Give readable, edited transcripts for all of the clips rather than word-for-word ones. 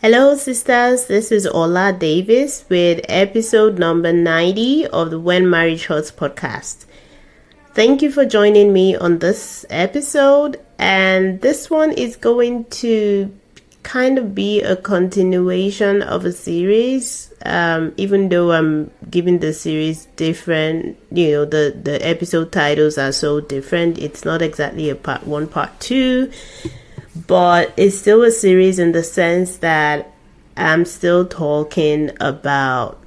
Hello, sisters. This is Ola Davis with episode number 90 of the When Marriage Hurts podcast. Thank you for joining me on this episode. And this one is going to kind of be a continuation of a series. Even though I'm giving the series different, the episode titles are so different. It's not exactly a part 1, part 2. But it's still a series in the sense that I'm still talking about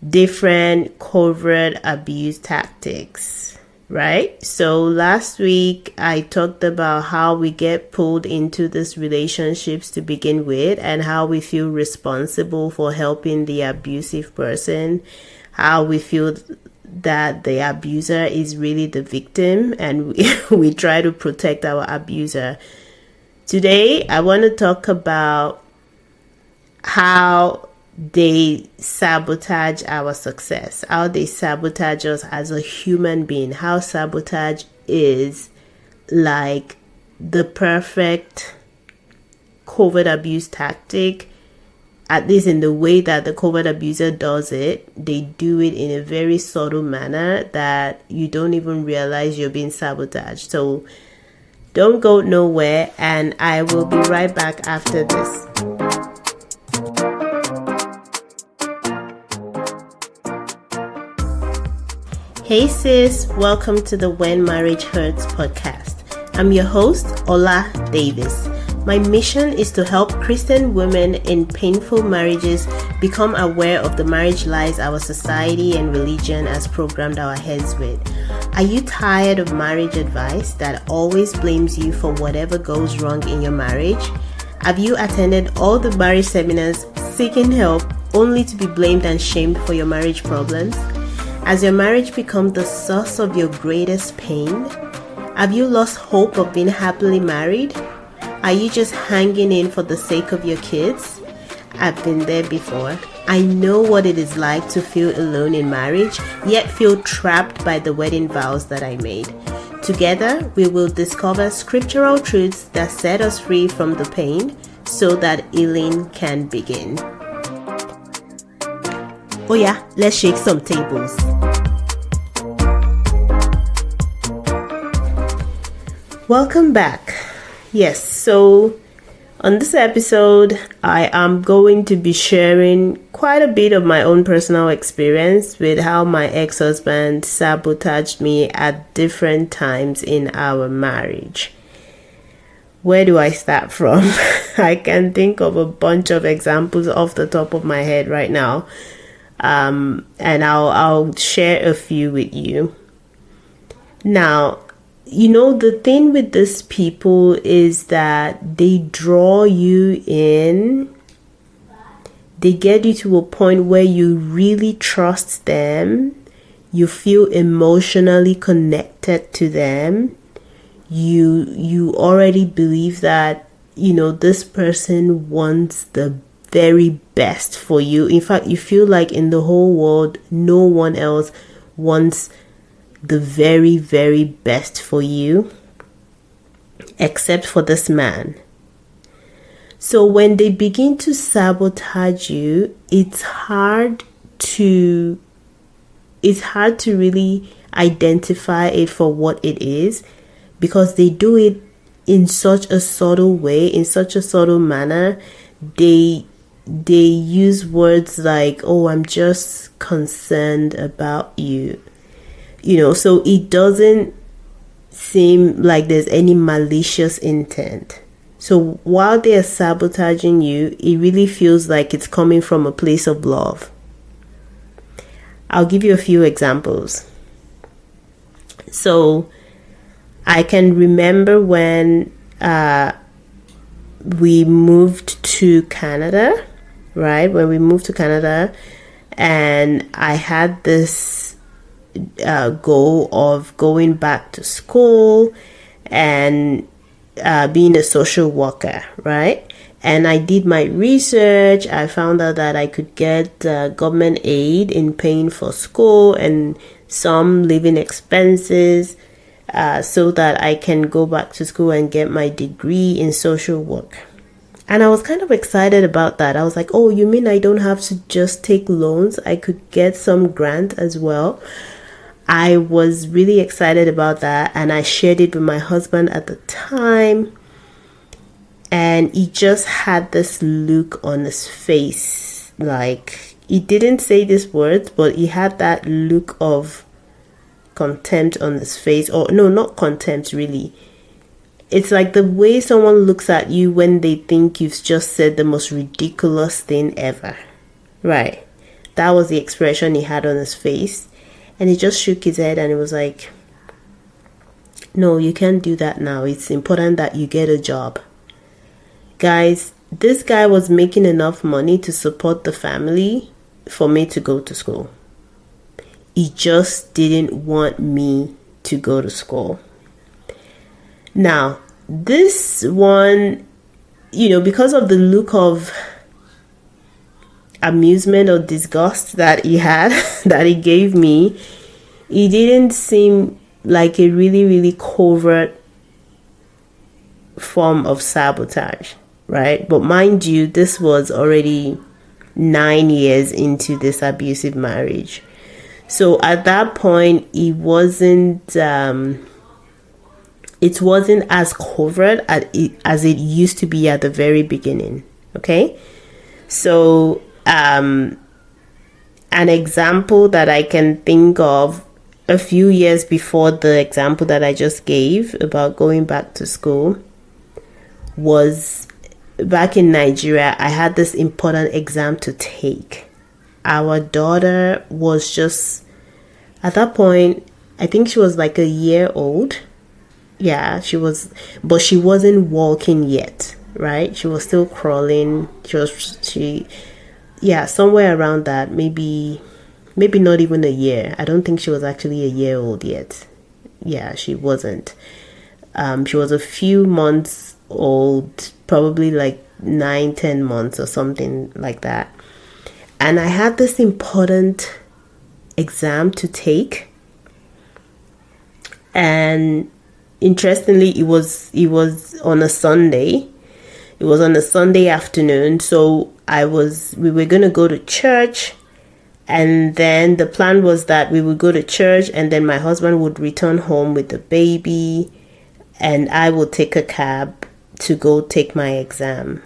different covert abuse tactics, right? So last week I talked about how we get pulled into these relationships to begin with and how we feel responsible for helping the abusive person, how we feel that the abuser is really the victim and we try to protect our abuser. Today, I want to talk about how they sabotage our success, how they sabotage us as a human being, how sabotage is like the perfect covert abuse tactic. At least in the way that the covert abuser does it, they do it in a very subtle manner that you don't even realize you're being sabotaged. So don't go nowhere, and I will be right back after this. Hey sis, welcome to the When Marriage Hurts podcast. I'm your host, Ola Davis. My mission is to help Christian women in painful marriages become aware of the marriage lies our society and religion has programmed our heads with. Are you tired of marriage advice that always blames you for whatever goes wrong in your marriage? Have you attended all the marriage seminars seeking help only to be blamed and shamed for your marriage problems? Has your marriage become the source of your greatest pain? Have you lost hope of being happily married? Are you just hanging in for the sake of your kids? I've been there before. I know what it is like to feel alone in marriage, yet feel trapped by the wedding vows that I made. Together, we will discover scriptural truths that set us free from the pain so that healing can begin. Oh yeah, let's shake some tables. Welcome back. Yes, so on this episode, I am going to be sharing quite a bit of my own personal experience with how my ex-husband sabotaged me at different times in our marriage. Where do I start from? I can think of a bunch of examples off the top of my head right now, and I'll share a few with you. Now, the thing with these people is that they draw you in. They get you to a point where you really trust them. You feel emotionally connected to them. You already believe that, this person wants the very best for you. In fact, you feel like in the whole world, no one else wants the very, very best for you except for this man. So when they begin to sabotage you, it's hard to really identify it for what it is, because they do it in such a subtle way, in such a subtle manner. They use words like, "Oh, I'm just concerned about you." So it doesn't seem like there's any malicious intent. So while they are sabotaging you, it really feels like it's coming from a place of love. I'll give you a few examples. So I can remember when we moved to Canada, right? When we moved to Canada, and I had this goal of going back to school and being a social worker, right? And I did my research. I found out that I could get government aid in paying for school and some living expenses so that I can go back to school and get my degree in social work. And I was kind of excited about that. I was like, oh, you mean I don't have to just take loans? I could get some grant as well. I was really excited about that, and I shared it with my husband at the time. And he just had this look on his face. Like, he didn't say these words, but he had that look of contempt on his face. Or no, not contempt, really. It's like the way someone looks at you when they think you've just said the most ridiculous thing ever. Right. That was the expression he had on his face. And he just shook his head and he was like, no, you can't do that now. It's important that you get a job. Guys, this guy was making enough money to support the family for me to go to school. He just didn't want me to go to school. Now, this one, because of the look of amusement or disgust that he had, that he gave me, it didn't seem like a really, really covert form of sabotage, right? But mind you, this was already 9 years into this abusive marriage. So at that point, it wasn't as covert as it used to be at the very beginning. Okay, so an example that I can think of a few years before the example that I just gave about going back to school was back in Nigeria. I had this important exam to take. Our daughter was just, at that point, I think she was like a year old. Yeah, she was, but she wasn't walking yet, right? She was still crawling. Somewhere around that, maybe not even a year. I don't think she was actually a year old yet. Yeah, she wasn't. She was a few months old, probably like 9-10 months or something like that. And I had this important exam to take. And interestingly, it was on a Sunday. It was on a Sunday afternoon. So we were going to go to church. And then the plan was that we would go to church and then my husband would return home with the baby and I would take a cab to go take my exam.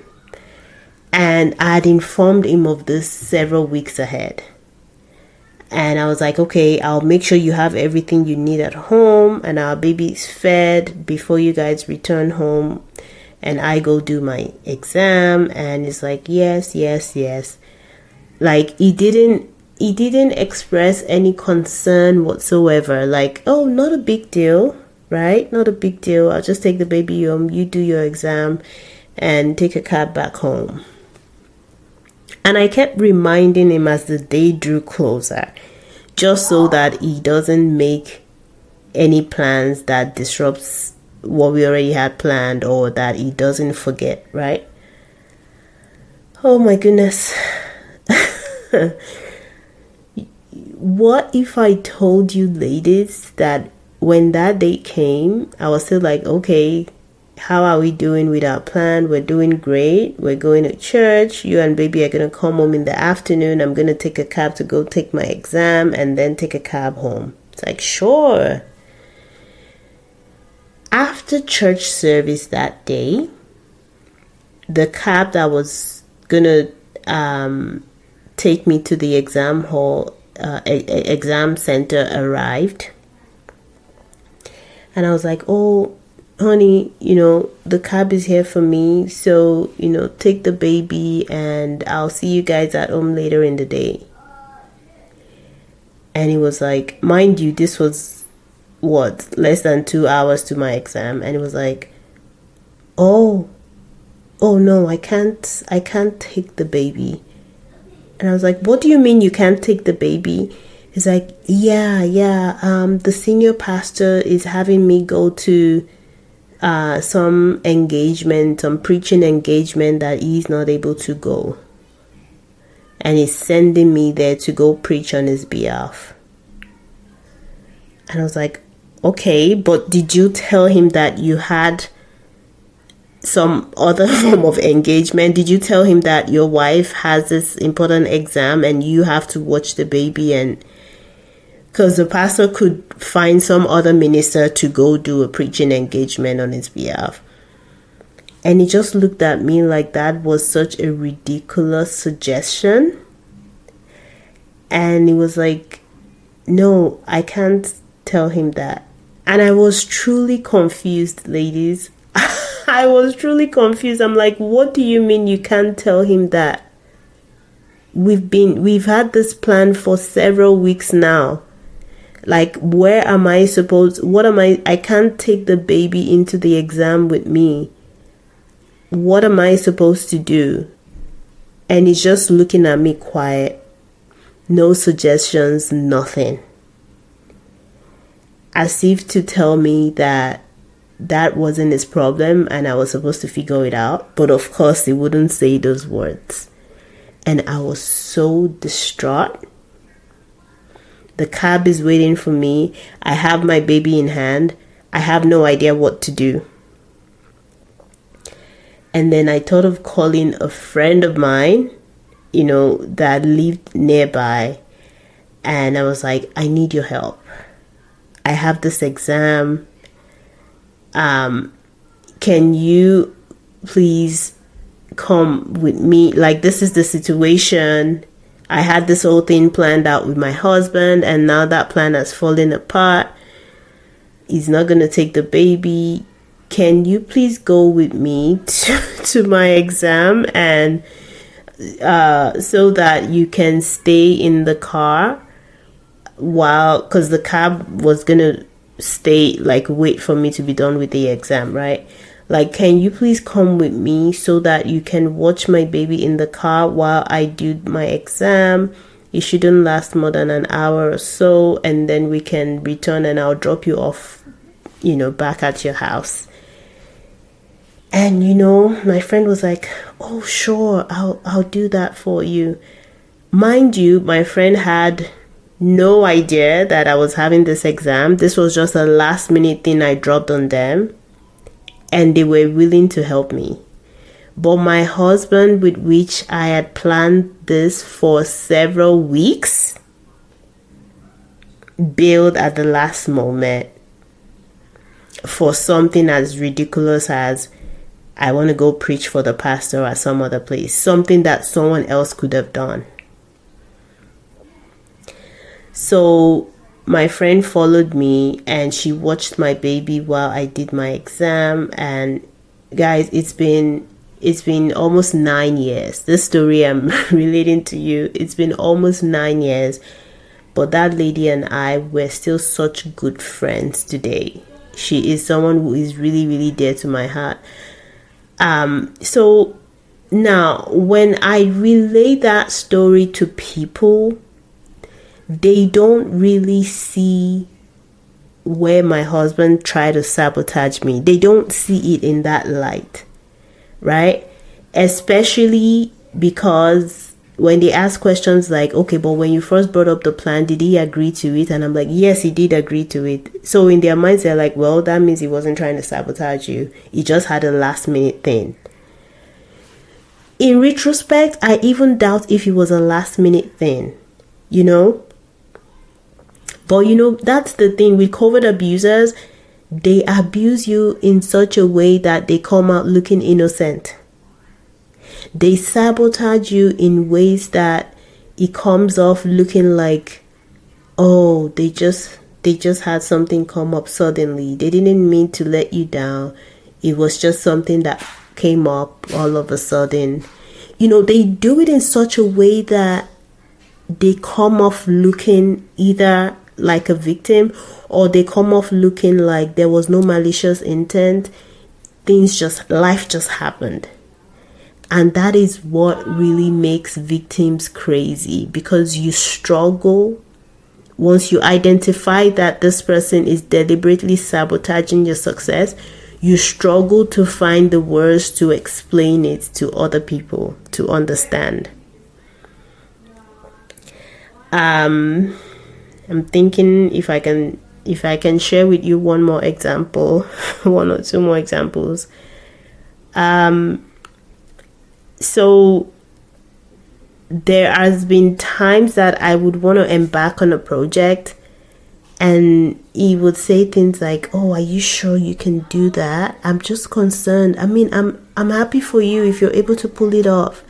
And I had informed him of this several weeks ahead. And I was like, okay, I'll make sure you have everything you need at home and our baby is fed before you guys return home and I go do my exam. And it's like, yes. Like, he didn't express any concern whatsoever. Like, oh, not a big deal, right? Not a big deal. I'll just take the baby home. You do your exam and take a cab back home. And I kept reminding him as the day drew closer, just so that he doesn't make any plans that disrupts what we already had planned or that he doesn't forget, right? Oh my goodness. What if I told you, ladies, that when that day came, I was still like, okay, how are we doing with our plan? We're doing great. We're going to church. You and baby are going to come home in the afternoon. I'm going to take a cab to go take my exam and then take a cab home. It's like, sure. After church service that day, the cab that was going to take me to the exam hall, exam center arrived. And I was like, oh, honey, the cab is here for me. So, take the baby and I'll see you guys at home later in the day. And he was like, mind you, this was less than 2 hours to my exam. And he was like, oh no, I can't take the baby. And I was like, what do you mean you can't take the baby? He's like, yeah, the senior pastor is having me go to some preaching engagement that he's not able to go. And he's sending me there to go preach on his behalf. And I was like, okay, but did you tell him that you had some other form of engagement? Did you tell him that your wife has this important exam and you have to watch the baby? And because the pastor could find some other minister to go do a preaching engagement on his behalf. And he just looked at me like that was such a ridiculous suggestion. And he was like, no, I can't tell him that. And I was truly confused, ladies. I was truly confused. I'm like, what do you mean you can't tell him that? We've had this plan for several weeks now. Like, what am I, I can't take the baby into the exam with me. What am I supposed to do? And he's just looking at me quiet. No suggestions, nothing. As if to tell me that wasn't his problem and I was supposed to figure it out. But of course, he wouldn't say those words. And I was so distraught. The cab is waiting for me. I have my baby in hand. I have no idea what to do. And then I thought of calling a friend of mine, that lived nearby. And I was like, I need your help. I have this exam. Can you please come with me? Like, this is the situation. I had this whole thing planned out with my husband, and now that plan has fallen apart. He's not going to take the baby. Can you please go with me to my exam, and so that you can stay in the car because the cab was going to wait for me to be done with the exam, right? Like, can you please come with me so that you can watch my baby in the car while I do my exam? It shouldn't last more than an hour or so, and then we can return and I'll drop you off, back at your house. And, my friend was like, oh, sure, I'll do that for you. Mind you, my friend had no idea that I was having this exam. This was just a last minute thing I dropped on them. And they were willing to help me. But my husband, with which I had planned this for several weeks, bailed at the last moment for something as ridiculous as, I want to go preach for the pastor at some other place. Something that someone else could have done. So my friend followed me and she watched my baby while I did my exam. And guys, it's been almost 9 years. This story I'm relating to you, it's been almost 9 years. But that lady and I were still such good friends today. She is someone who is really, really dear to my heart. So now when I relay that story to people, they don't really see where my husband tried to sabotage me. They don't see it in that light, right? Especially because when they ask questions like, okay, but when you first brought up the plan, did he agree to it? And I'm like, yes, he did agree to it. So in their minds, they're like, well, that means he wasn't trying to sabotage you. He just had a last minute thing. In retrospect, I even doubt if it was a last minute thing, But that's the thing with covert abusers. They abuse you in such a way that they come out looking innocent. They sabotage you in ways that it comes off looking like, oh, they just had something come up suddenly. They didn't mean to let you down. It was just something that came up all of a sudden. They do it in such a way that they come off looking either like a victim, or they come off looking like there was no malicious intent. Life just happened. And that is what really makes victims crazy, because you struggle once you identify that this person is deliberately sabotaging your success. You struggle to find the words to explain it to other people to understand. I'm thinking if I can share with you one more example, one or two more examples. So there has been times that I would want to embark on a project, and he would say things like, "Oh, are you sure you can do that? I'm just concerned. I mean, I'm happy for you if you're able to pull it off.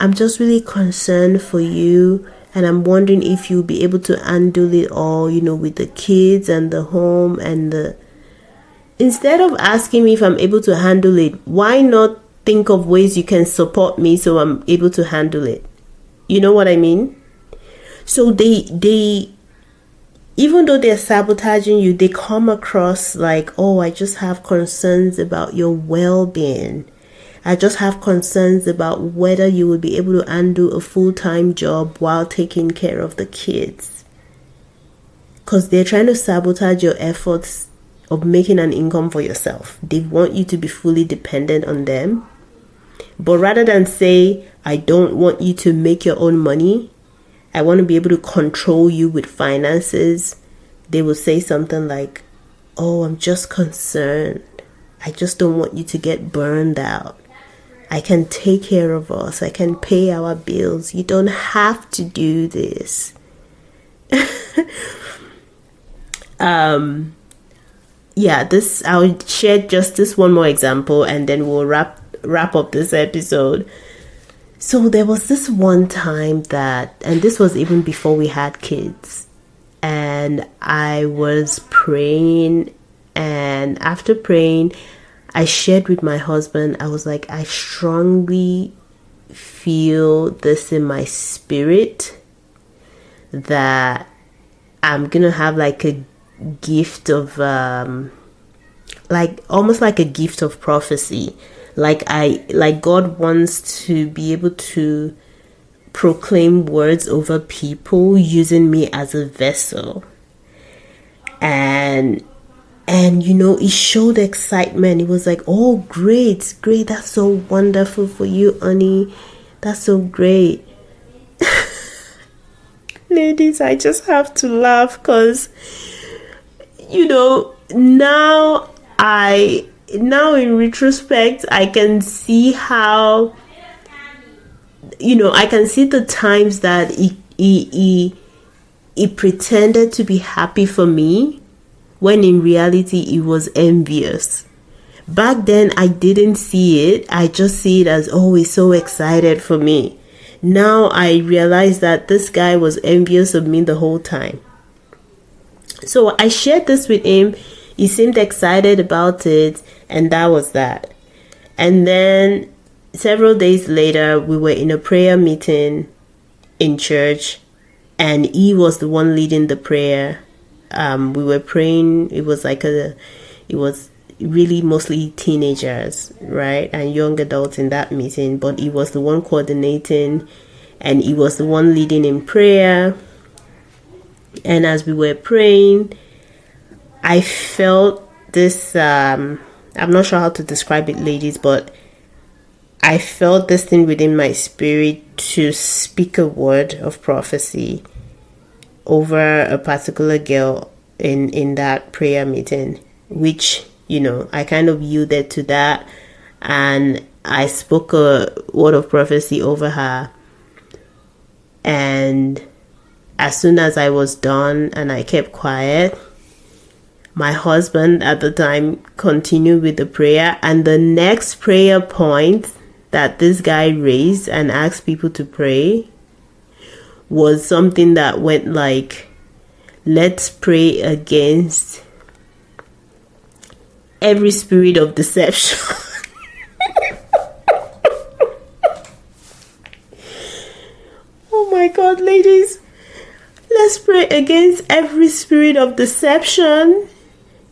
I'm just really concerned for you, and I'm wondering if you'll be able to handle it all, with the kids and the home and the..." Instead of asking me if I'm able to handle it, why not think of ways you can support me so I'm able to handle it? You know what I mean? So they even though they're sabotaging you, they come across like, "Oh, I just have concerns about your well-being. I just have concerns about whether you will be able to undo a full-time job while taking care of the kids." Because they're trying to sabotage your efforts of making an income for yourself. They want you to be fully dependent on them. But rather than say, "I don't want you to make your own money, I want to be able to control you with finances," they will say something like, "Oh, I'm just concerned. I just don't want you to get burned out. I can take care of us. I can pay our bills. You don't have to do this." I'll share just this one more example, and then we'll wrap up this episode. So there was this one time and this was even before we had kids, and I was praying, and after praying, I shared with my husband. I was like, "I strongly feel this in my spirit that I'm gonna have like a gift of almost like a gift of prophecy. Like God wants to be able to proclaim words over people using me as a vessel." And he showed excitement. He was like, "Oh, great, that's so wonderful for you, honey. That's so great." Ladies, I just have to laugh because now in retrospect, I can see how, I can see the times that he pretended to be happy for me when in reality he was envious. Back then, I didn't see it. I just see it as, "Oh, he's so excited for me." Now I realize that this guy was envious of me the whole time. So I shared this with him. He seemed excited about it, and that was that. And then several days later, we were in a prayer meeting in church, and he was the one leading the prayer. We were praying. It was really mostly teenagers, right, and young adults in that meeting, but he was the one coordinating, and he was the one leading in prayer. And as we were praying, I felt this, I'm not sure how to describe it, ladies, but I felt this thing within my spirit to speak a word of prophecy over a particular girl in that prayer meeting, which, I kind of yielded to that, and I spoke a word of prophecy over her. And as soon as I was done and I kept quiet, my husband at the time continued with the prayer, and the next prayer point that this guy raised and asked people to pray was something that went like, "Let's pray against every spirit of deception." Oh my God, ladies. Let's pray against every spirit of deception.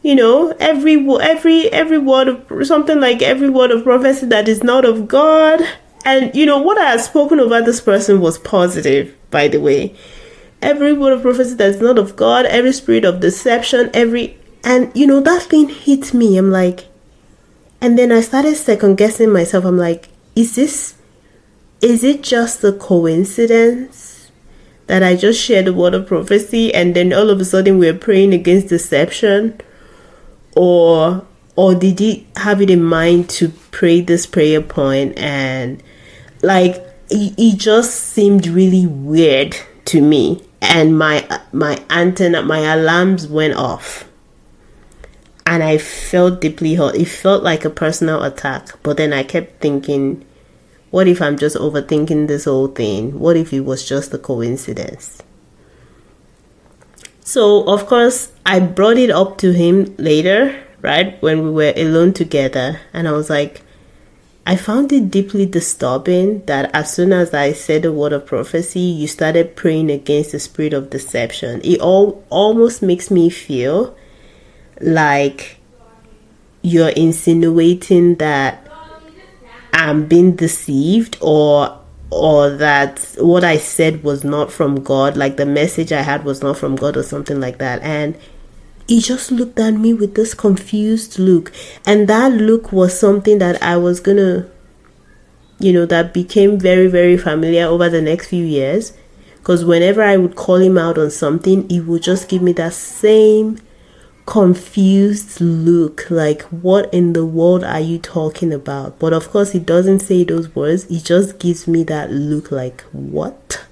Every word of something like every word of prophecy that is not of God. And what I had spoken over this person was positive, by the way. Every word of prophecy that is not of God, every spirit of deception, and that thing hit me. I'm like, and then I started second guessing myself. I'm like, is it just a coincidence that I just shared the word of prophecy and then all of a sudden we're praying against deception? Or Or did he have it in mind to pray this prayer point? And like, it just seemed really weird to me. And my antenna, my alarms went off. And I felt deeply hurt. It felt like a personal attack. But then I kept thinking, what if I'm just overthinking this whole thing? What if it was just a coincidence? So, of course, I brought it up to him later, right? When we were alone together. And I was like, I found it deeply disturbing that as soon as I said the word of prophecy, you started praying against the spirit of deception. It almost makes me feel like you're insinuating that I'm being deceived, or that what I said was not from God, like the message I had was not from God or something like that. And he just looked at me with this confused look. And that look was something that I was gonna, that became very, very familiar over the next few years. Because whenever I would call him out on something, he would just give me that same confused look, like, what in the world are you talking about? But of course, he doesn't say those words. He just gives me that look like, what?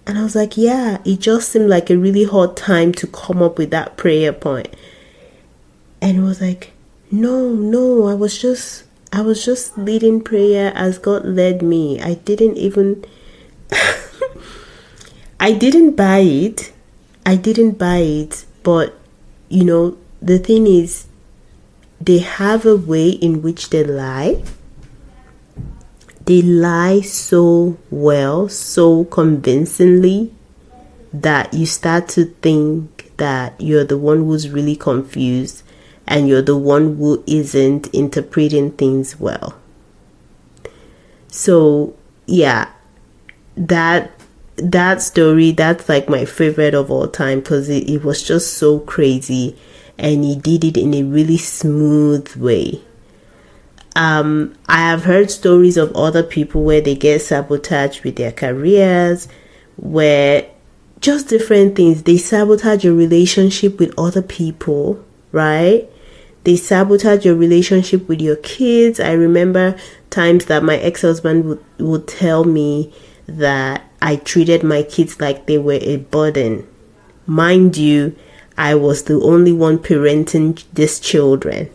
And I was like, yeah, it just seemed like a really hard time to come up with that prayer point. And it was like, no, I was just leading prayer as God led me. I didn't even I didn't buy it. But the thing is, they have a way in which they lie. They lie so well, so convincingly, that you start to think that you're the one who's really confused and you're the one who isn't interpreting things well. So, yeah, that story, that's like my favorite of all time, because it was just so crazy, and he did it in a really smooth way. I have heard stories of other people where they get sabotaged with their careers, where just different things. They sabotage your relationship with other people, right? They sabotage your relationship with your kids. I remember times that my ex-husband would tell me that I treated my kids like they were a burden. Mind you, I was the only one parenting these children.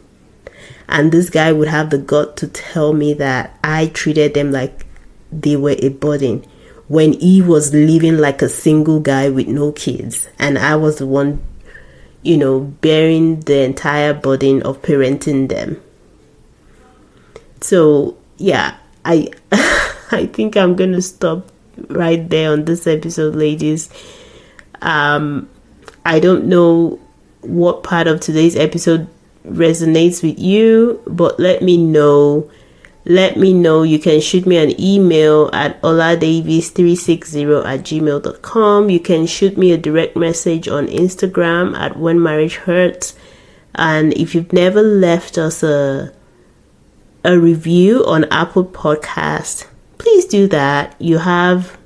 And this guy would have the gut to tell me that I treated them like they were a burden, when he was living like a single guy with no kids. And I was the one, bearing the entire burden of parenting them. So, yeah, I think I'm going to stop right there on this episode, ladies. I don't know what part of today's episode resonates with you, but let me know. You can shoot me an email at oladavis360@gmail.com. You can shoot me a direct message on Instagram at When Marriage Hurts. And if you've never left us a review on Apple Podcast, please do that. You have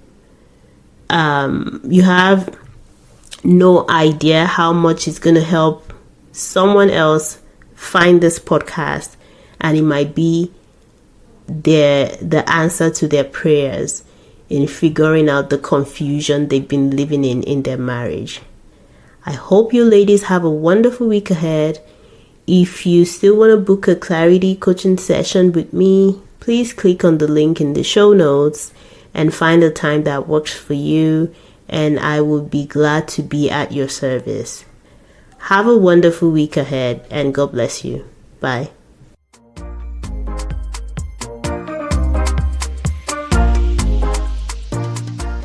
no idea how much it's going to help someone else find this podcast, and it might be the answer to their prayers in figuring out the confusion they've been living in their marriage. I hope you ladies have a wonderful week ahead. If you still want to book a clarity coaching session with me, please click on the link in the show notes and find a time that works for you, and I will be glad to be at your service. Have a wonderful week ahead, and God bless you. Bye.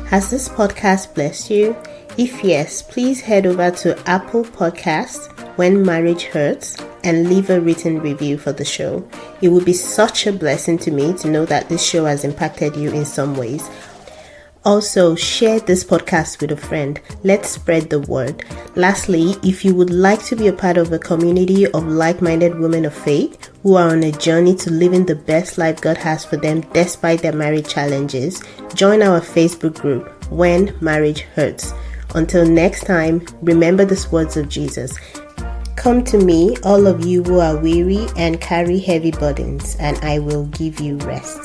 Has this podcast blessed you? If yes, please head over to Apple Podcasts, When Marriage Hurts, and leave a written review for the show. It would be such a blessing to me to know that this show has impacted you in some ways. Also, share this podcast with a friend. Let's spread the word. Lastly, if you would like to be a part of a community of like-minded women of faith who are on a journey to living the best life God has for them despite their marriage challenges, join our Facebook group, When Marriage Hurts. Until next time, remember these words of Jesus. Come to me, all of you who are weary and carry heavy burdens, and I will give you rest.